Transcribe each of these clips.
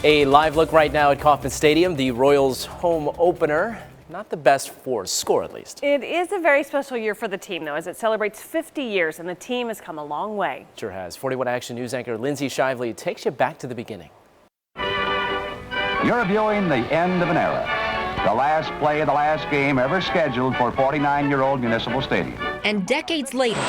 A live look right now at Kauffman Stadium, the Royals' home opener. Not the best for score, at least. It is a very special year for the team, though, as it celebrates 50 years, and the team has come a long way. Sure has. 41 Action News anchor Lindsay Shively takes you back to the beginning. You're viewing the end of an era. The last play of the last game ever scheduled for 49-year-old Municipal Stadium. And decades later,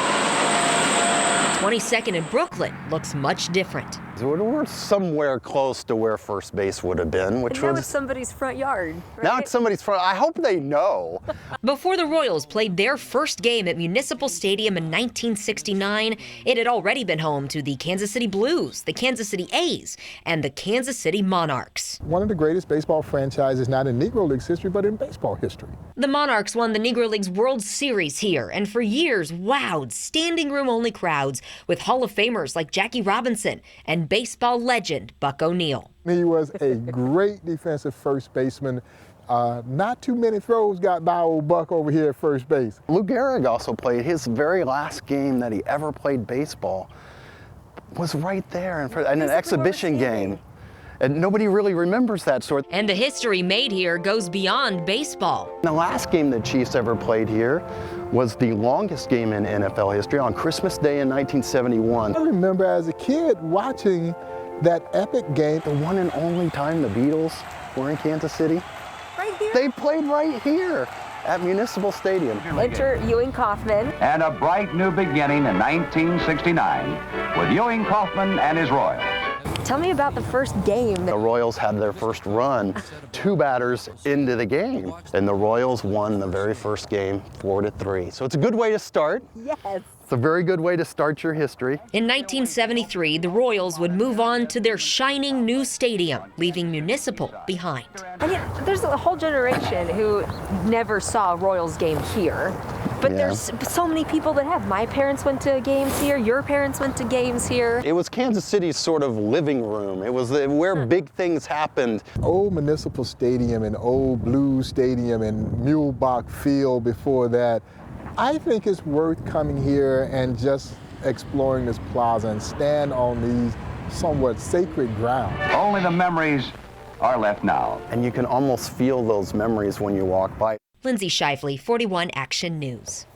22nd in Brooklyn looks much different. We're somewhere close to where first base would have been, which now was it's somebody's front yard. Right? Now it's somebody's front. I hope they know. Before the Royals played their first game at Municipal Stadium in 1969, it had already been home to the Kansas City Blues, the Kansas City A's, and the Kansas City Monarchs. One of the greatest baseball franchises, not in Negro Leagues history, but in baseball history. The Monarchs won the Negro Leagues World Series here, and for years wowed standing room only crowds with Hall of Famers like Jackie Robinson and baseball legend Buck O'Neil. He was a great defensive first baseman. Not too many throws got by old Buck over here at first base. Lou Gehrig also played his very last game that he ever played baseball was right there in an exhibition game. And nobody really remembers that sort. And the history made here goes beyond baseball. The last game the Chiefs ever played here was the longest game in NFL history on Christmas Day in 1971. I remember as a kid watching that epic game. The one and only time the Beatles were in Kansas City. Right here. They played right here at Municipal Stadium. Enter Ewing Kauffman. And a bright new beginning in 1969 with Ewing Kauffman and his Royals. Tell me about the first game. The Royals had their first run, 2 batters into the game, and the Royals won the very first game 4-3. So it's a good way to start. Yes. It's a very good way to start your history. In 1973, the Royals would move on to their shining new stadium, leaving Municipal behind. And yet, there's a whole generation who never saw a Royals game here. But there's so many people that have. My parents went to games here. Your parents went to games here. It was Kansas City's sort of living room. It was where big things happened. Old Municipal Stadium and Old Blues Stadium and Mulebach Field before that. I think it's worth coming here and just exploring this plaza and stand on these somewhat sacred ground. Only the memories are left now. And you can almost feel those memories when you walk by. Lindsay Shively, 41 Action News.